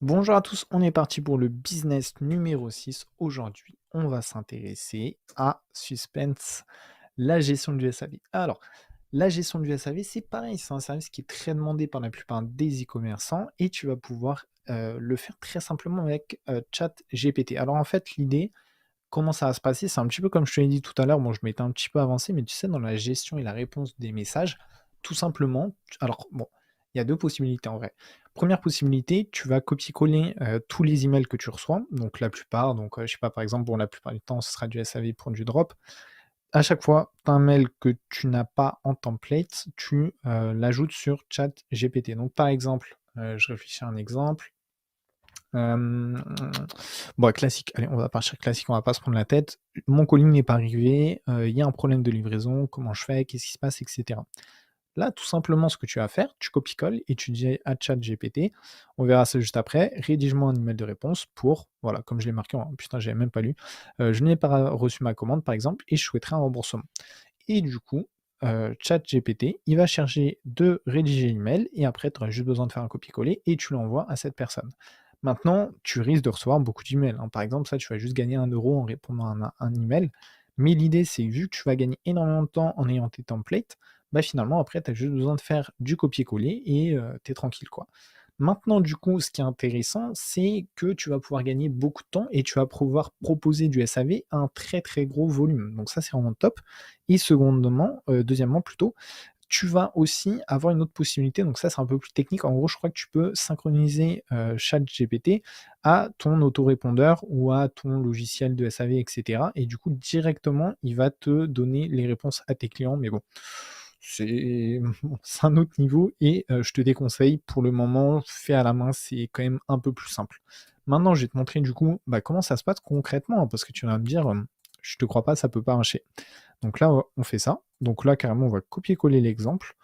Bonjour à tous, on est parti pour le business numéro 6. Aujourd'hui, on va s'intéresser à Suspense, la gestion du SAV. Alors, la gestion du SAV, c'est pareil, c'est un service qui est très demandé par la plupart des e-commerçants et tu vas pouvoir le faire très simplement avec ChatGPT. Alors en fait, l'idée, comment ça va se passer, c'est un petit peu comme je te l'ai dit tout à l'heure, bon, je m'étais un petit peu avancé, mais tu sais, dans la gestion et la réponse des messages, tout simplement, alors bon, il y a deux possibilités en vrai. Première possibilité, tu vas copier-coller tous les emails que tu reçois, donc la plupart, donc je sais pas, par exemple, bon, la plupart du temps, ce sera du SAV pour du drop. À chaque fois, tu as un mail que tu n'as pas en template, tu l'ajoutes sur ChatGPT. Donc par exemple, je réfléchis à un exemple. Hem, bon, classique, allez, on va partir classique, on va pas se prendre la tête. Mon colis n'est pas arrivé, il y a un problème de livraison, comment je fais? Qu'est-ce qui se passe? Et cetera. Là, tout simplement, ce que tu vas faire, tu copies-colles et tu dis à ChatGPT, on verra ça juste après: «Rédige-moi un email de réponse pour», voilà, comme je l'ai marqué en putain, j'avais même pas lu, «Je n'ai pas reçu ma commande», par exemple, «et je souhaiterais un remboursement». Et du coup, ChatGPT, il va chercher de rédiger l'email et après tu auras juste besoin de faire un copier-coller et tu l'envoies à cette personne. Maintenant, tu risques de recevoir beaucoup d'emails, hein. Par exemple, ça, tu vas juste gagner 1 € en répondant à un email. Mais l'idée, c'est vu que tu vas gagner énormément de temps en ayant tes templates, bah, finalement, après, tu as juste besoin de faire du copier-coller et tu es tranquille, quoi. Maintenant, du coup, ce qui est intéressant, c'est que tu vas pouvoir gagner beaucoup de temps et tu vas pouvoir proposer du SAV à un très, très gros volume. Donc ça, c'est vraiment top. Et secondement, deuxièmement plutôt, tu vas aussi avoir une autre possibilité, donc ça, c'est un peu plus technique. En gros, je crois que tu peux synchroniser, ChatGPT à ton autorépondeur ou à ton logiciel de SAV et cetera et du coup, directement, il va te donner les réponses à tes clients. Mais bon, c'est bon, c'est un autre niveau et je te déconseille pour le moment, fait à la main, c'est quand même un peu plus simple. Maintenant, je vais te montrer du coup, bah, comment ça se passe concrètement, hein, parce que tu vas me dire, «Je te crois pas, ça peut pas marcher». Donc là, on fait ça. Donc là, carrément, on va copier-coller l'exemple.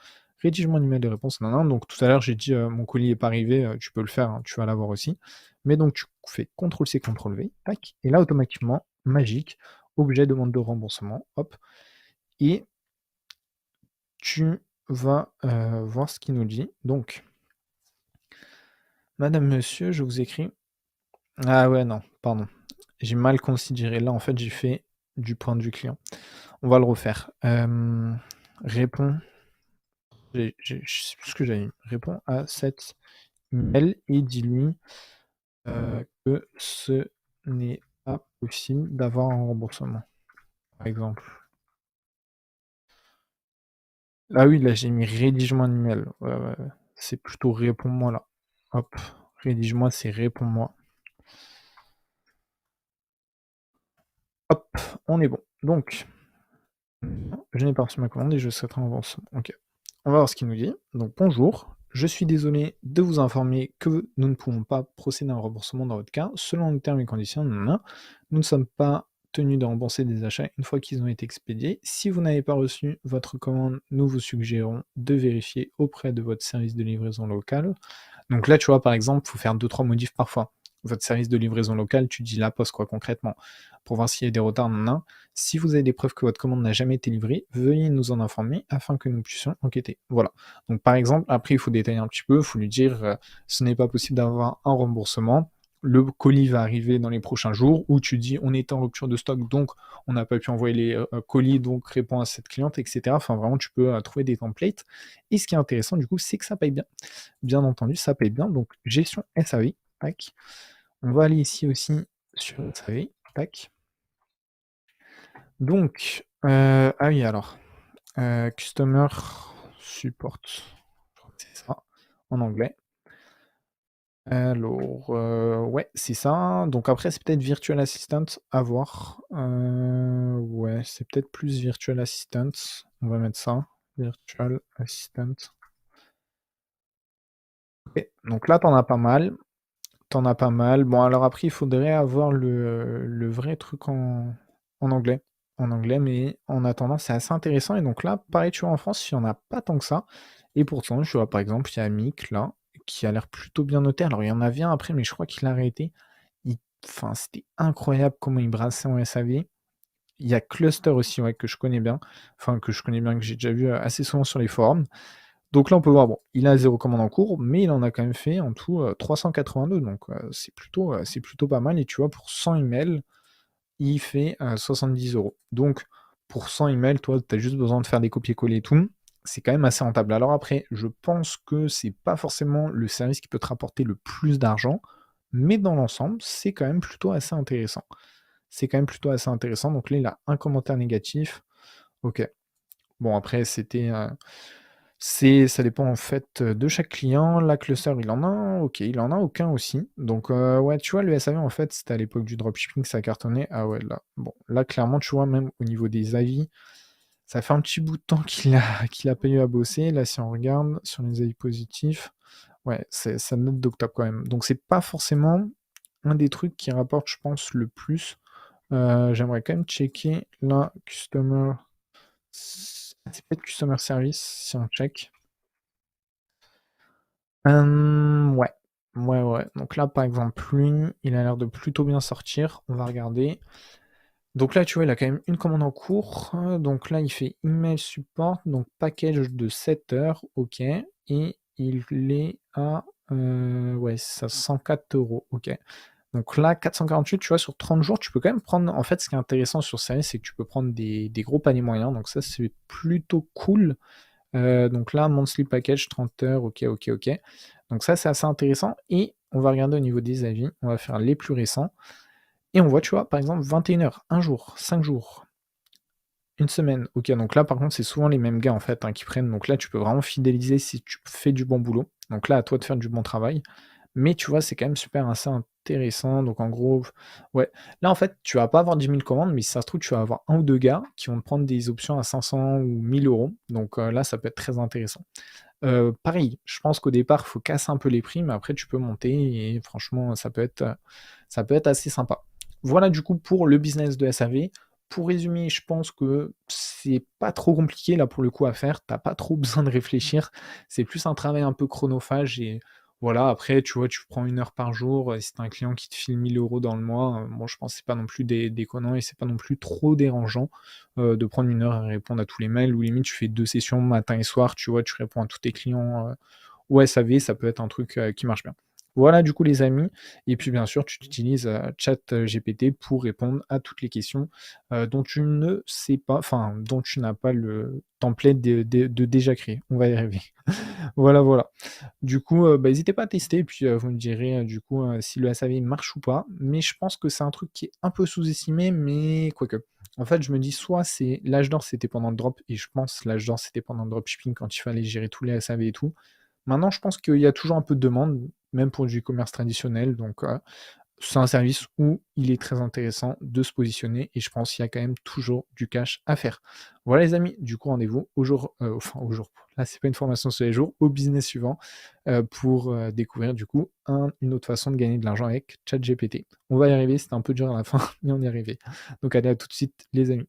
Rédige-moi un email de réponse, nin nin. Donc tout à l'heure, j'ai dit, mon colis est pas arrivé, tu peux le faire, hein, tu vas l'avoir aussi. Mais donc tu fais CTRL-C, CTRL-V, tac, et là, automatiquement, magique, objet demande de remboursement, hop, et tu vas, voir ce qu'il nous dit. Donc: «Madame, monsieur, je vous écris», ah ouais, non, pardon, j'ai mal considéré. Là, en fait, j'ai fait du point de vue client. On va le refaire. Réponds. Je sais plus ce que j'avais mis. Réponds à cet email et dis-lui, que ce n'est pas possible d'avoir un remboursement, par exemple. Ah oui, là, j'ai mis rédige-moi un email. Ouais, ouais, ouais. C'est plutôt réponds-moi là. Hop, rédige-moi, c'est réponds-moi. Hop, on est bon. Donc, je n'ai pas reçu ma commande et je souhaiterais un remboursement. OK. On va voir ce qu'il nous dit. Donc bonjour, je suis désolé de vous informer que nous ne pouvons pas procéder à un remboursement dans votre cas. Selon les termes et conditions, nanana, nous ne sommes pas tenus de rembourser des achats une fois qu'ils ont été expédiés. Si vous n'avez pas reçu votre commande, nous vous suggérons de vérifier auprès de votre service de livraison local. Donc là, tu vois, par exemple, il faut faire deux trois modifs parfois. Votre service de livraison local, tu dis La Poste, quoi, concrètement, pour voir s'il y a des retards, nanana. Si vous avez des preuves que votre commande n'a jamais été livrée, veuillez nous en informer afin que nous puissions enquêter. Voilà. Donc par exemple, après, il faut détailler un petit peu, il faut lui dire ce n'est pas possible d'avoir un remboursement. Le colis va arriver dans les prochains jours, ou tu dis on est en rupture de stock, donc on n'a pas pu envoyer les colis, donc réponds à cette cliente, etc. Enfin, vraiment, tu peux trouver des templates. Et ce qui est intéressant, du coup, c'est que ça paye bien. Bien entendu, ça paye bien. Donc, gestion SAV, tac. On va aller ici aussi sur SAV, tac. Donc, ah oui, alors, customer support, je crois que c'est ça, en anglais. Alors, ouais, c'est ça. Donc après, c'est peut-être virtual assistant, à voir. Ouais, c'est peut-être plus virtual assistant. On va mettre ça, virtual assistant. OK, donc là, t'en as pas mal. T'en as pas mal. Bon, alors après, il faudrait avoir le vrai truc en anglais. En anglais, mais en attendant, c'est assez intéressant. Et donc là, pareil, tu vois, en France, il y en a pas tant que ça. Et pourtant, tu vois, par exemple, il y a Mick, là, qui a l'air plutôt bien noté. Alors, il y en avait un après, mais je crois qu'il a arrêté. Enfin, c'était incroyable comment il brassait en SAV. Il y a Cluster aussi, ouais, que je connais bien. Enfin, que je connais bien, que j'ai déjà vu assez souvent sur les forums. Donc là, on peut voir, bon, il a 0 commande en cours, mais il en a quand même fait en tout, 382 donc c'est plutôt pas mal et tu vois, pour 100 emails, il fait, 70 €. Donc pour 100 emails, toi, tu as juste besoin de faire des copier-coller et tout. C'est quand même assez rentable. Alors après, je pense que c'est pas forcément le service qui peut te rapporter le plus d'argent, mais dans l'ensemble, c'est quand même plutôt assez intéressant. C'est quand même plutôt assez intéressant. Donc là, il a un commentaire négatif. OK. Bon après ça dépend en fait, de chaque client. La Cluster, il en a un, OK, il en a aucun aussi. Donc ouais, tu vois, le SAV, en fait, c'était à l'époque du dropshipping, ça cartonnait. Ah ouais, là, bon, là, clairement, tu vois, même au niveau des avis, ça fait un petit bout de temps qu'il a pas eu à bosser. Là, si on regarde sur les avis positifs, ouais, ça note d'octobre quand même. Donc c'est pas forcément un des trucs qui rapporte, je pense, le plus. J'aimerais quand même checker la customer c'est peut-être customer service, si on check. Ouais. Ouais, ouais. Donc là, par exemple, lui, il a l'air de plutôt bien sortir. On va regarder. Donc là, tu vois, il a quand même une commande en cours. Donc là, il fait email support, donc package de 7 heures, OK. Et il est à, ouais, ça 104 €, OK. Donc là, 448, tu vois, sur 30 jours, tu peux quand même prendre. En fait, ce qui est intéressant sur ce service, c'est que tu peux prendre des gros paniers moyens. Donc ça, c'est plutôt cool. Donc là, monthly package, 30 heures, OK, OK, OK. Donc ça, c'est assez intéressant et on va regarder au niveau des avis, on va faire les plus récents et on voit, tu vois, par exemple, 21 heures, un jour, 5 jours, une semaine. OK, donc là, par contre, c'est souvent les mêmes gars, en fait, hein, qui prennent. Donc là, tu peux vraiment fidéliser si tu fais du bon boulot. Donc là, à toi de faire du bon travail. Mais tu vois, c'est quand même super assez intéressant. Donc en gros, ouais. Là, en fait, tu vas pas avoir 10 000 commandes, mais si ça se trouve, tu vas avoir un ou 2 gars qui vont te prendre des options à 500 ou 1 000 €. Donc là, ça peut être très intéressant. Pareil, je pense qu'au départ, il faut casser un peu les prix, mais après tu peux monter et franchement, ça peut être assez sympa. Voilà du coup pour le business de SAV. Pour résumer, je pense que c'est pas trop compliqué là pour le coup à faire. T'as pas trop besoin de réfléchir. C'est plus un travail un peu chronophage et voilà, après tu vois, tu prends 1 heure par jour, si tu un client qui te file 1 000 € dans le mois, bon je pense que c'est pas non plus déconnant et c'est pas non plus trop dérangeant de prendre 1 heure à répondre à tous les mails ou limite tu fais 2 sessions matin et soir, tu vois? Tu réponds à tous tes clients, ou SAV, ça peut être un truc, qui marche bien. Voilà du coup les amis et puis bien sûr tu utilises, ChatGPT pour répondre à toutes les questions, dont tu ne sais pas enfin dont tu n'as pas le template de déjà créé. On va y arriver. Voilà, voilà. Du coup, bah, hésitez pas à tester et puis, vous me direz, du coup, si le SAV marche ou pas. Mais je pense que c'est un truc qui est un peu sous-estimé, mais quoique. En fait, je me dis soit c'est l'âge d'or, c'était pendant le drop et je pense l'âge d'or, c'était pendant le dropshipping quand il fallait gérer tous les SAV et tout. Maintenant, je pense qu'il y a toujours un peu de demande, même pour du e-commerce traditionnel, donc c'est un service où il est très intéressant de se positionner et je pense qu'il y a quand même toujours du cash à faire. Voilà les amis, du coup rendez-vous au jour, enfin au jour, là c'est pas une formation sur les jours, au business suivant pour découvrir du coup une autre façon de gagner de l'argent avec ChatGPT. On va y arriver, c'était un peu dur à la fin, mais on y est arrivé. Donc allez à tout de suite les amis.